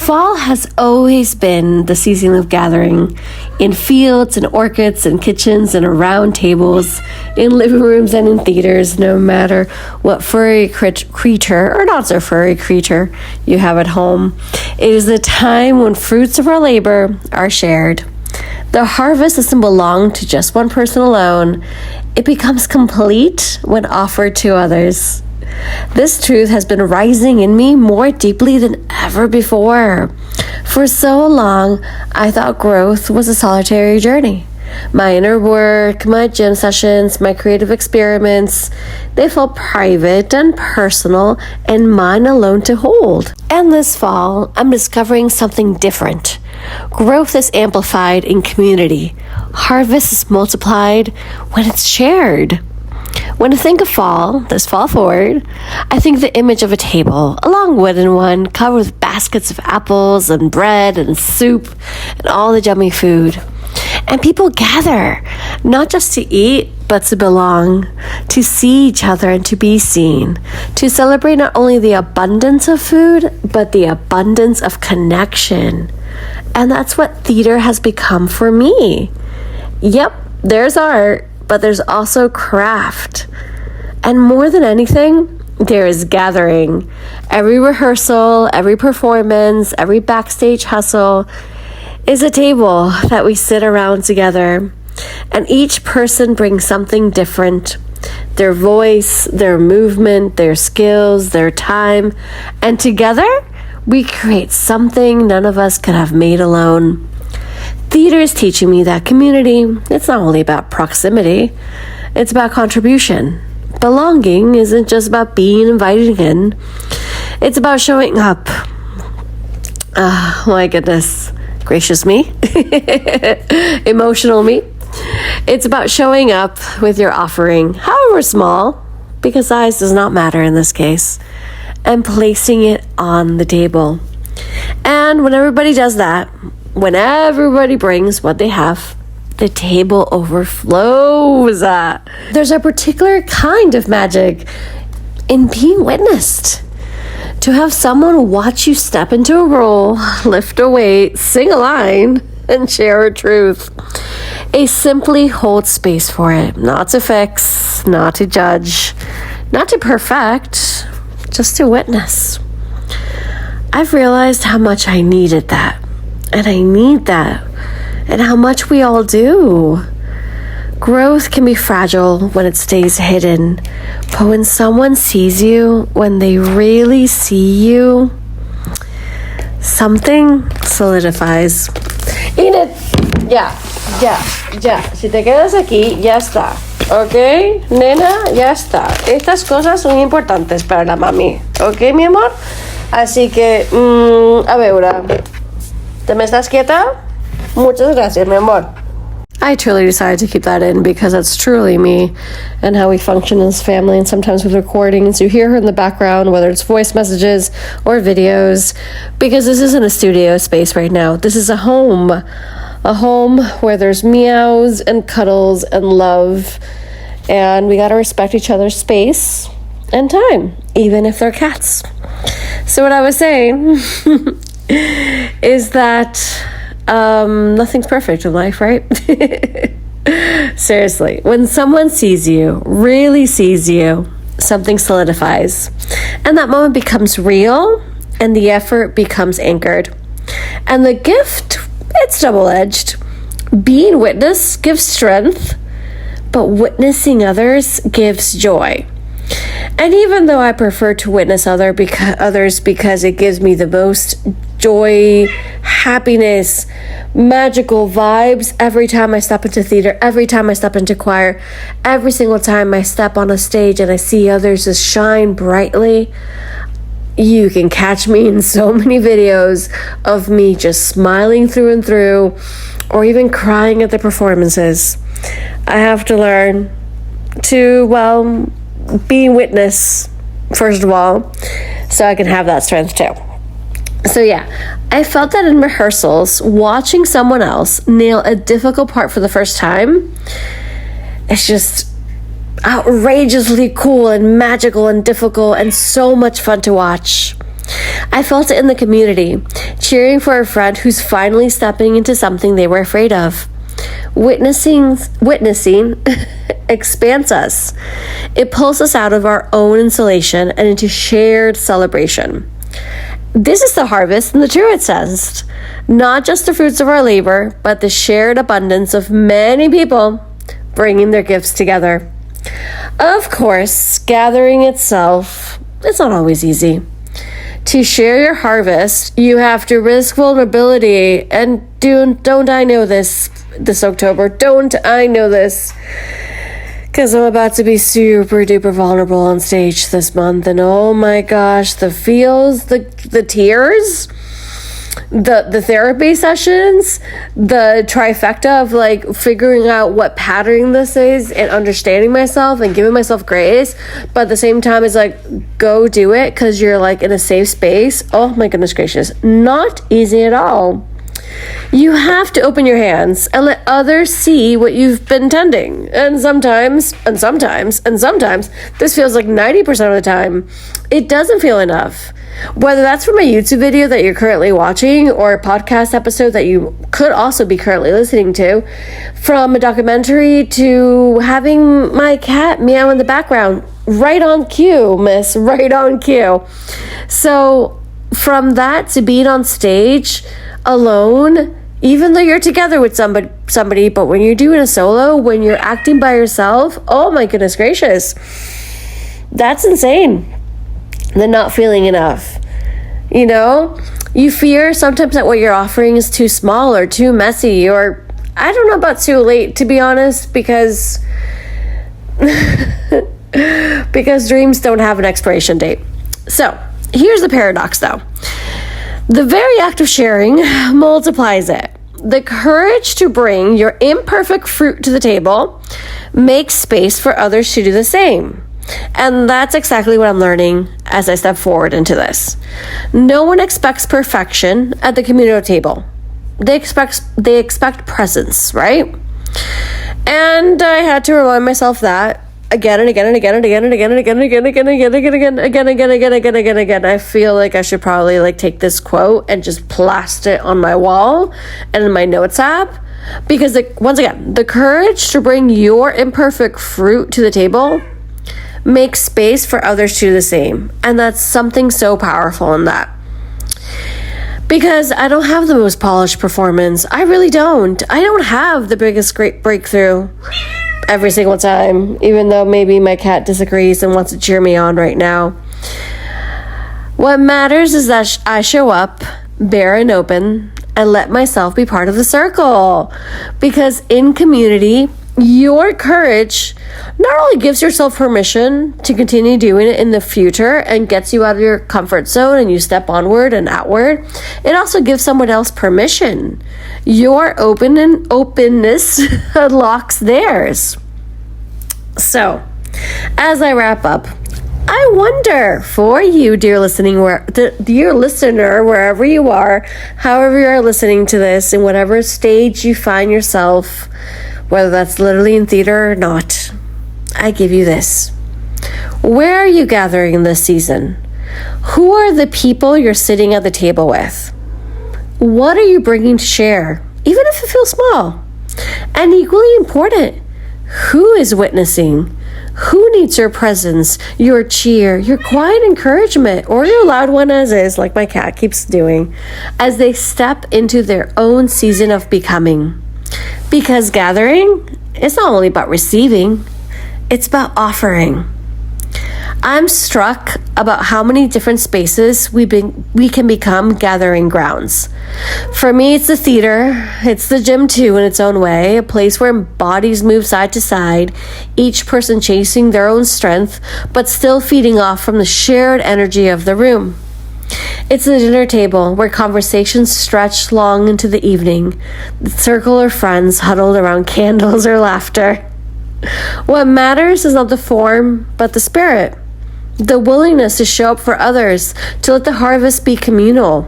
Fall has always been the season of gathering in fields and orchards and kitchens and around tables, in living rooms and in theaters, no matter what furry creature or not so furry creature you have at home. It is the time when fruits of our labor are shared. The harvest doesn't belong to just one person alone. It becomes complete when offered to others. This truth has been rising in me more deeply than ever before. For so long, I thought growth was a solitary journey. My inner work, my gym sessions, my creative experiments, they felt private and personal and mine alone to hold. And this fall, I'm discovering something different. Growth is amplified in community. Harvest is multiplied when it's shared. When I think of fall, this fall forward, I think the image of a table, a long wooden one, covered with baskets of apples and bread and soup and all the yummy food. And people gather, not just to eat, but to belong, to see each other and to be seen, to celebrate not only the abundance of food, but the abundance of connection. And that's what theater has become for me. Yep, there's art, but there's also craft. And more than anything, there is gathering. Every rehearsal, every performance, every backstage hustle is a table that we sit around together. And each person brings something different. Their voice, their movement, their skills, their time. And together, we create something none of us could have made alone. Theater is teaching me that community, it's not only about proximity, it's about contribution. Belonging isn't just about being invited in, it's about showing up. Oh my goodness, gracious me, emotional me. It's about showing up with your offering, however small, because size does not matter in this case, and placing it on the table. And when everybody does that, when everybody brings what they have, the table overflows. There's a particular kind of magic in being witnessed. To have someone watch you step into a role, lift a weight, sing a line, and share a truth. They simply hold space for it, not to fix, not to judge, not to perfect, just to witness. I've realized how much I needed that. And I need that. And how much we all do. Growth can be fragile when it stays hidden. But when someone sees you, when they really see you, something solidifies. Enid, ya. Si te quedas aquí, ya está. ¿Ok? Nena, ya está. Estas cosas son importantes para la mami. ¿Ok, mi amor? Así que, a veure... ¿Te me estás quieta? Muchas gracias, mi amor. I truly decided to keep that in because that's truly me and how we function as family. And sometimes with recordings, you hear her in the background, whether it's voice messages or videos, because this isn't a studio space right now. This is a home where there's meows and cuddles and love. And we got to respect each other's space and time, even if they're cats. So what I was saying... is that nothing's perfect in life, right? Seriously, when someone sees you, really sees you, something solidifies. And that moment becomes real, and the effort becomes anchored. And the gift, it's double-edged. Being witness gives strength, but witnessing others gives joy. And even though I prefer to witness others because it gives me the most joy, happiness, magical vibes every time I step into theater, every time I step into choir, every single time I step on a stage and I see others just shine brightly, you can catch me in so many videos of me just smiling through and through, or even crying at the performances. I have to learn to, be witness, first of all, so I can have that strength too. So yeah, I felt that in rehearsals, watching someone else nail a difficult part for the first time, it's just outrageously cool and magical and difficult and so much fun to watch. I felt it in the community, cheering for a friend who's finally stepping into something they were afraid of. Witnessing expands us. It pulls us out of our own insulation and into shared celebration. This is the harvest in the truest sense. Not just the fruits of our labor, but the shared abundance of many people bringing their gifts together. Of course, gathering itself, it's not always easy. To share your harvest, you have to risk vulnerability. And don't I know this October? Don't I know this? Because I'm about to be super duper vulnerable on stage this month. And oh my gosh, the feels, the tears, the therapy sessions, the trifecta of like figuring out what pattern this is and understanding myself and giving myself grace, but at the same time it's like, go do it because you're like in a safe space. Oh my goodness gracious, not easy at all. You have to open your hands and let others see what you've been tending. And sometimes, this feels like 90% of the time, it doesn't feel enough. Whether that's from a YouTube video that you're currently watching or a podcast episode that you could also be currently listening to, from a documentary to having my cat meow in the background. Right on cue, miss, right on cue. So from that to being on stage alone, even though you're together with somebody, but when you're doing a solo, when you're acting by yourself, oh my goodness gracious, that's insane. The not feeling enough. You know, you fear sometimes that what you're offering is too small or too messy, or I don't know about too late, to be honest, because dreams don't have an expiration date. So here's the paradox though. The very act of sharing multiplies it. The courage to bring your imperfect fruit to the table makes space for others to do the same. And that's exactly what I'm learning as I step forward into this. No one expects perfection at the communal table. They expect presence, right? And I had to remind myself that again and again and again and again and again and again and again and again and again and again and again. I feel like I should probably like take this quote and just plaster it on my wall and in my notes app, because once again, the courage to bring your imperfect fruit to the table makes space for others to do the same. And that's something so powerful in that. Because I don't have the most polished performance. I really don't. I don't have the biggest great breakthrough every single time, even though maybe my cat disagrees and wants to cheer me on right now. What matters is that I show up bare and open and let myself be part of the circle. Because in community, your courage not only gives yourself permission to continue doing it in the future and gets you out of your comfort zone and you step onward and outward, it also gives someone else permission. Your openness unlocks theirs. So, as I wrap up, I wonder for you, dear listener, wherever you are, however you are listening to this, in whatever stage you find yourself, whether that's literally in theater or not, I give you this. Where are you gathering this season? Who are the people you're sitting at the table with? What are you bringing to share, even if it feels small? And equally important, who is witnessing? Who needs your presence, your cheer, your quiet encouragement, or your loud one as is, like my cat keeps doing, as they step into their own season of becoming? Because gathering is not only about receiving, it's about offering. I'm struck about how many different spaces we can become gathering grounds. For me, it's the theater. It's the gym too, in its own way, a place where bodies move side to side, each person chasing their own strength, but still feeding off from the shared energy of the room. It's the dinner table where conversations stretch long into the evening, the circle of friends huddled around candles or laughter. What matters is not the form, but the spirit. The willingness to show up for others, to let the harvest be communal.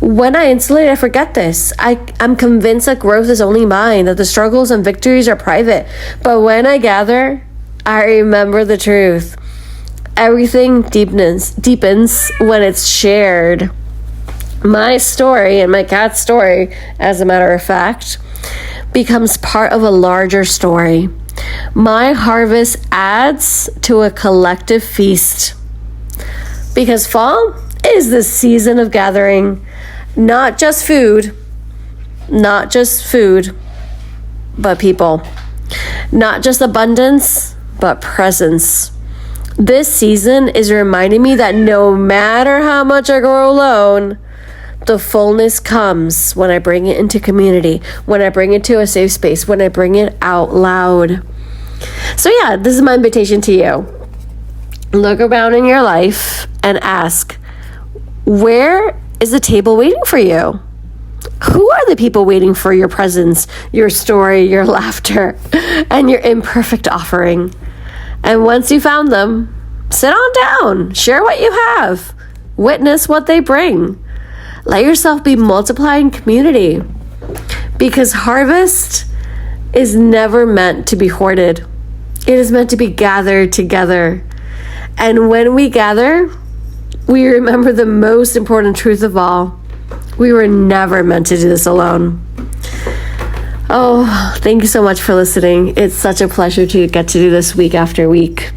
When I insulate, I forget this. I'm convinced that growth is only mine, that the struggles and victories are private. But when I gather, I remember the truth. Everything deepens when it's shared. My story and my cat's story, as a matter of fact, becomes part of a larger story. My harvest adds to a collective feast. Because fall is the season of gathering, not just food, but people. Not just abundance, but presence. This season is reminding me that no matter how much I grow alone, the fullness comes when I bring it into community, when I bring it to a safe space, when I bring it out loud. So yeah, this is my invitation to you. Look around in your life and ask, where is the table waiting for you? Who are the people waiting for your presence, your story, your laughter, and your imperfect offering? And once you found them, sit on down, share what you have, witness what they bring. Let yourself be multiplying community, because harvest is never meant to be hoarded. It is meant to be gathered together. And when we gather, we remember the most important truth of all. We were never meant to do this alone. Oh, thank you so much for listening. It's such a pleasure to get to do this week after week.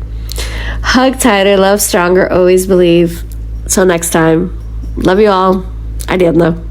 Hug tighter, love stronger, always believe. Till next time. Love you all. Ariadna.